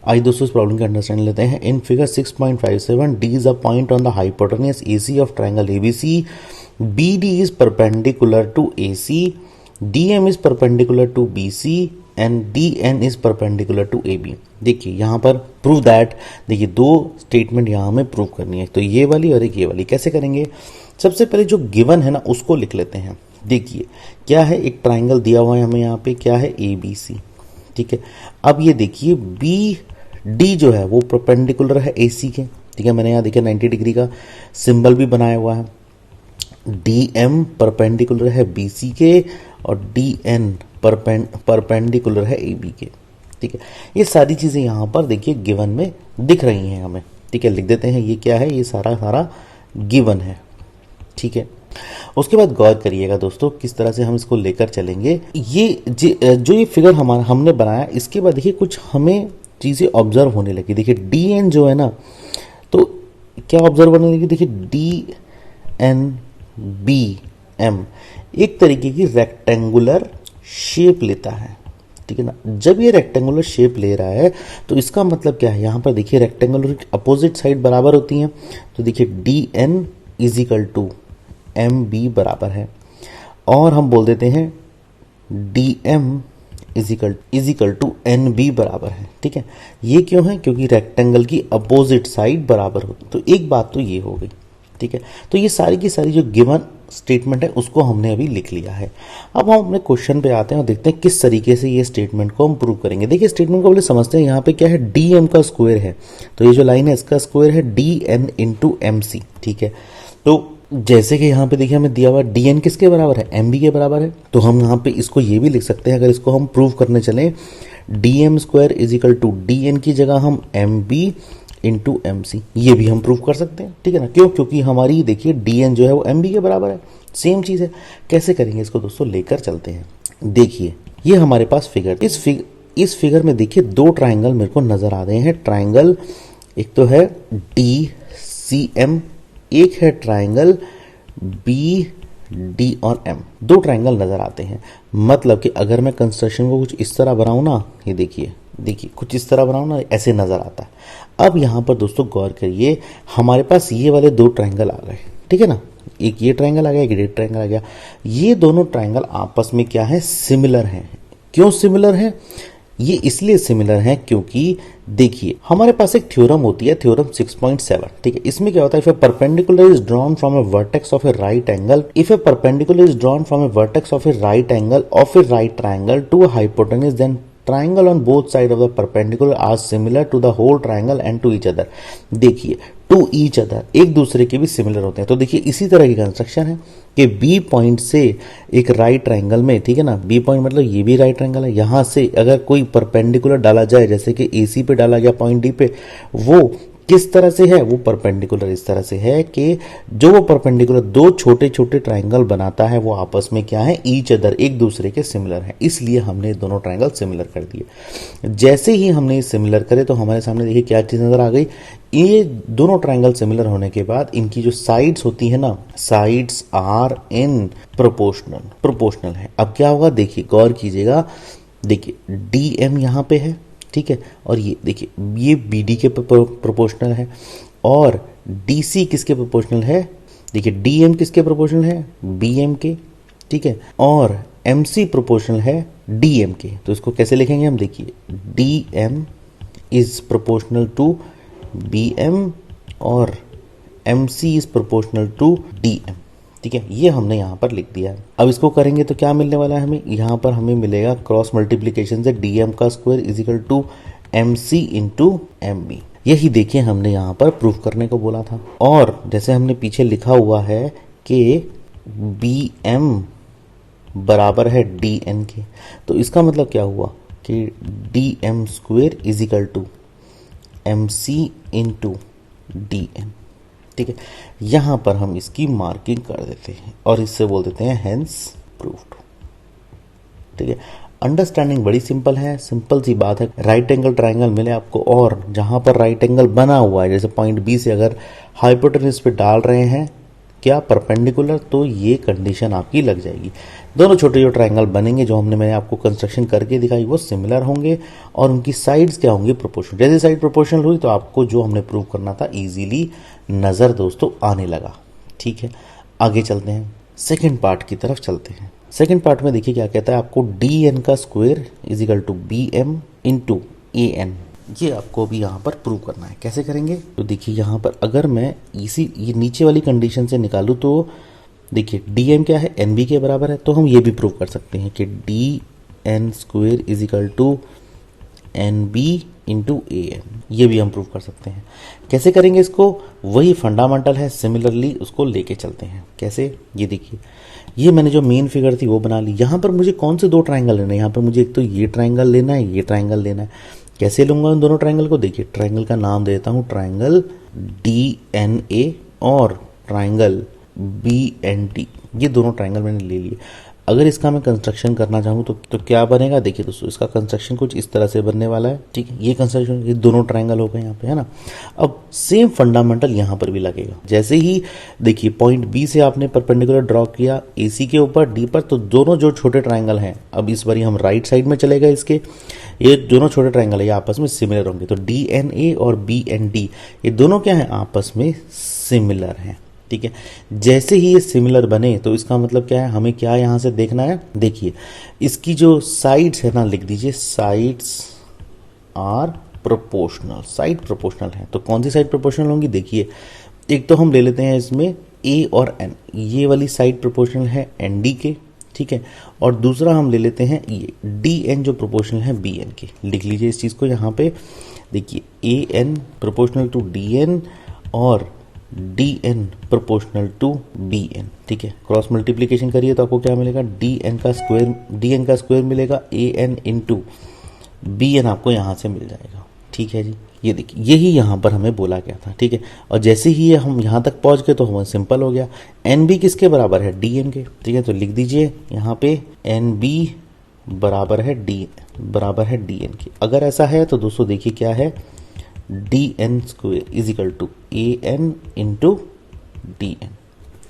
आज दोस्तों इस प्रॉब्लम के अंडरस्टैंड लेते हैं। In figure 6.57 D is a point on the hypotenuse AC of triangle ABC, BD is perpendicular to AC, DM is perpendicular to BC and DN is perpendicular to AB। देखिए यहाँ पर prove that, देखिए दो statement यहाँ हमें prove करनी है, तो ये वाली और एक ये वाली। कैसे करेंगे? सबसे पहले जो गिवन है ना उसको लिख लेते हैं। देखिए क्या है, एक ट्राइंगल दिया हुआ है हमें यहाँ पे, क्या है ABC, ठीक है। अब ये देखिए BD जो है वो परपेंडिकुलर है AC के, ठीक है। मैंने यहाँ देखिए 90 डिग्री का सिंबल भी बनाया हुआ है। DM परपेंडिकुलर है BC के और DN परपेंडिकुलर है AB के, ठीक है। ये सारी चीजें यहाँ पर देखिए गिवन में दिख रही हैं हमें, ठीक है। लिख देते हैं ये क्या है, ये सारा गिवन है, ठीक है। उसके बाद गौर करिएगा दोस्तों किस तरह से हम इसको लेकर चलेंगे। ये जो ये फिगर हमने बनाया, इसके बाद देखिए कुछ हमें चीजें ऑब्जर्व होने लगी। देखिए DN जो है ना, तो क्या ऑब्जर्व होने लगी, देखिए DNBM एक तरीके की रेक्टेंगुलर शेप लेता है, ठीक है ना। जब ये रेक्टेंगुलर शेप ले रहा है तो इसका मतलब क्या है, यहाँ पर देखिए रेक्टेंगुलर अपोजिट साइड बराबर होती हैं, तो देखिए DN is equal to MB बराबर है, और हम बोल देते हैं DM is equal to NB बराबर है, ठीक है। ये क्यों है? क्योंकि रेक्टेंगल की अपोजिट साइड बराबर होती है। तो एक बात तो ये हो गई, ठीक है। तो ये सारी की सारी जो गिवन स्टेटमेंट है उसको हमने अभी लिख लिया है। अब हम अपने क्वेश्चन पे आते हैं और देखते हैं किस तरीके से ये स्टेटमेंट को हम प्रूव करेंगे। देखिए स्टेटमेंट को पहले समझते हैं। यहाँ पे क्या है, DM का स्क्वायर है, तो ये जो लाइन है इसका स्क्वायर है DN इंटू MC, ठीक है। तो जैसे कि यहाँ पे देखिए हमें दिया हुआ DN किसके बराबर है, MB के बराबर है, तो हम यहाँ पे इसको ये भी लिख सकते हैं। अगर इसको हम प्रूव करने चले, DM square is equal to DN की जगह हम MB इंटू MC, ये भी हम प्रूव कर सकते हैं, ठीक है ना। क्यों? क्योंकि हमारी देखिए DN जो है वो MB के बराबर है, सेम चीज है। कैसे करेंगे इसको दोस्तों, लेकर चलते हैं। देखिए ये हमारे पास फिगर, इस फिगर में देखिए दो ट्राइंगल मेरे को नजर आ रहे हैं। ट्राइंगल एक तो है DCM, एक है ट्राइंगल BD और M, दो ट्राइंगल नजर आते हैं। मतलब कि अगर मैं कंस्ट्रक्शन को कुछ इस तरह बनाऊं ना, ये देखिए कुछ इस तरह बनाऊं ना, ऐसे नजर आता है। अब यहां पर दोस्तों गौर करिए, हमारे पास ये वाले दो ट्राइंगल आ गए, ठीक है ना। एक ये ट्राइंगल आ गया, एक ये ट्राइंगल आ गया। ये दोनों ट्राइंगल आपस में क्या है, सिमिलर हैं। क्यों सिमिलर हैं? ये इसलिए सिमिलर हैं क्योंकि देखिए हमारे पास एक थ्योरम होती है, थ्योरम 6.7, ठीक है। इसमें क्या होता है, if a perpendicular is drawn from a vertex of a right angle, if a perpendicular is drawn from a vertex of a right angle of a right triangle to a hypotenuse, then triangle on both side of the perpendicular are similar to the whole triangle and to each other. देखिए to each other, एक दूसरे के भी similar होते हैं। तो देखिए इसी तरह की कंस्ट्रक्शन है कि B पॉइंट से एक राइट ट्राइंगल में, ठीक है ना, B पॉइंट मतलब ये भी राइट ट्राइंगल है, यहां से अगर कोई परपेंडिकुलर डाला जाए, जैसे कि AC पे डाला गया पॉइंट D पे, वो किस तरह से है, वो परपेंडिकुलर इस तरह से है कि जो वो परपेंडिकुलर दो छोटे छोटे ट्राइंगल बनाता है वो आपस में क्या है, ईच अदर, एक दूसरे के सिमिलर है। इसलिए हमने दोनों ट्राइंगल सिमिलर कर दिए। जैसे ही हमने सिमिलर करे तो हमारे सामने देखिए क्या चीज नजर आ गई, ये दोनों ट्राइंगल सिमिलर होने के बाद इनकी जो साइड्स होती है ना, साइड्स आर इन प्रोपोर्शनल है। अब क्या होगा, देखिए गौर कीजिएगा, देखिए DM यहाँ पे है, ठीक है, और ये देखिए ये BD के प्रोपोर्शनल है, और DC किसके प्रोपोर्शनल है, देखिए DM किसके प्रोपोर्शनल है, BM के, ठीक है, और MC प्रोपोर्शनल है DM के। तो इसको कैसे लिखेंगे हम, देखिए DM is proportional to BM और MC is proportional to DM, ठीक है। ये हमने यहाँ पर लिख दिया है। अब इसको करेंगे तो क्या मिलने वाला है हमें, यहाँ पर हमें मिलेगा क्रॉस मल्टीप्लीकेशन से DM का square is equal to MC into MB। यही देखिए हमने यहाँ पर प्रूफ करने को बोला था। और जैसे हमने पीछे लिखा हुआ है कि BM बराबर है DN के, तो इसका मतलब क्या हुआ कि DM square is equal to MC into DN, ठीक है। यहां पर हम इसकी मार्किंग कर देते हैं और इससे बोल देते हैं हेंस प्रूव्ड, ठीक है। अंडरस्टैंडिंग बड़ी सिंपल है, सिंपल सी बात है। राइट एंगल ट्राइंगल मिले आपको, और जहां पर राइट एंगल बना हुआ है, जैसे पॉइंट B से अगर हाइपोटेन्यूज पे डाल रहे हैं क्या परपेंडिकुलर, तो ये कंडीशन आपकी लग जाएगी। दोनों छोटे जो ट्रायंगल बनेंगे जो मैंने आपको कंस्ट्रक्शन करके दिखाई वो सिमिलर होंगे और उनकी साइड्स क्या होंगी, प्रोपोर्शनल। जैसे साइड प्रोपोर्शनल हुई तो आपको जो हमने प्रूव करना था इजीली नज़र दोस्तों आने लगा। ठीक है, आगे चलते हैं, सेकेंड पार्ट की तरफ चलते हैं। सेकेंड पार्ट में देखिए क्या कहता है आपको, डी एन का square is equal to B M into A N. ये आपको भी यहाँ पर प्रूव करना है। कैसे करेंगे, तो देखिए यहाँ पर अगर मैं ये नीचे वाली कंडीशन से निकालूँ तो देखिए डी एम क्या है, एन बी के बराबर है, तो हम ये भी प्रूव कर सकते हैं कि D N square is equal to N B into A N. ये भी हम प्रूव कर सकते हैं। कैसे करेंगे इसको, वही फंडामेंटल है, सिमिलरली उसको लेके चलते हैं। कैसे, ये देखिए ये मैंने जो मेन फिगर थी वो बना ली। यहाँ पर मुझे कौन से दो ट्राइंगल लेना है, यहाँ पर मुझे एक तो ये ट्राइंगल लेना है, ये ट्राइंगल लेना है। कैसे लूंगा उन दोनों ट्राइंगल को, देखिए ट्राइंगल का नाम देता हूँ ट्राइंगल डी एन ए और ट्राइंगल बी एन टी। ये दोनों ट्राइंगल मैंने ले लिए। अगर इसका मैं कंस्ट्रक्शन करना चाहूँ तो क्या बनेगा, देखिए दोस्तों इसका कंस्ट्रक्शन कुछ इस तरह से बनने वाला है। ठीक है, ये कंस्ट्रक्शन, ये दोनों ट्राइंगल हो गए यहाँ पे, है ना। अब सेम फंडामेंटल यहाँ पर भी लगेगा। जैसे ही देखिए पॉइंट बी से आपने परपेंडिकुलर ड्रॉ किया ए सी के ऊपर डी पर, तो दोनों जो छोटे ट्राइंगल हैं, अब इस बारी हम राइट साइड में चले गए इसके, ये दोनों छोटे ट्राइंगल है ये आपस में सिमिलर होंगे। तो डी एन ए और बी एन डी ये दोनों क्या है, आपस में सिमिलर हैं। ठीक है, जैसे ही ये सिमिलर बने तो इसका मतलब क्या है, हमें क्या यहां से देखना है, देखिए इसकी जो साइड्स है ना, लिख दीजिए sides are proportional. Side proportional है तो कौन सी साइड प्रोपोर्शनल होंगी, देखिए एक तो हम ले लेते हैं इसमें ए और एन, ये वाली साइड प्रोपोर्शनल है एन डी के। ठीक है, और दूसरा हम ले लेते हैं ये डी एन जो प्रोपोर्शनल है बी एन के। लिख लीजिए इस चीज़ को यहाँ पे, देखिए A N proportional to D N और D N proportional to B N. ठीक है, क्रॉस मल्टीप्लीकेशन करिए तो आपको क्या मिलेगा, डी एन का स्क्वायर मिलेगा ए एन इंटू बी एन आपको यहाँ से मिल जाएगा। ठीक है जी, ये देखिए यही यहाँ पर हमें बोला गया था। ठीक है, और जैसे ही हम यहाँ तक पहुँच गए तो हमें सिंपल हो गया। एन बी किसके बराबर है, डी एन के। ठीक है, तो लिख दीजिए यहाँ पे एन बी बराबर है डी एन के। अगर ऐसा है तो दोस्तों देखिए क्या है, D N square is equal to A N into D N.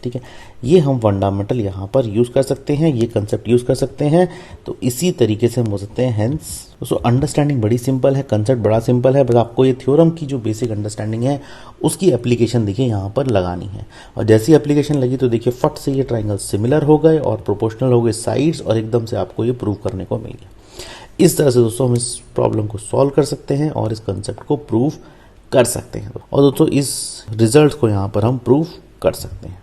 ठीक है, ये हम फंडामेंटल यहाँ पर यूज़ कर सकते हैं, ये कंसेप्ट यूज़ कर सकते हैं। तो इसी तरीके से हम हो सकते हैं। हेंस दोस्तों अंडरस्टैंडिंग बड़ी सिंपल है, कंसेप्ट बड़ा सिंपल है, बस आपको ये थ्योरम की जो बेसिक अंडरस्टैंडिंग है उसकी एप्लीकेशन देखिए यहाँ पर लगानी है। और जैसी एप्लीकेशन लगी तो देखिए फट से ये ट्राइंगल सिमिलर हो गए और प्रोपोर्शनल हो गए साइड्स, और एकदम से आपको ये प्रूव करने को मिल गया। इस तरह से दोस्तों हम इस प्रॉब्लम को सॉल्व कर सकते हैं और इस कंसेप्ट को प्रूव कर सकते हैं। और दोस्तों इस रिजल्ट को यहाँ पर हम प्रूव कर सकते हैं।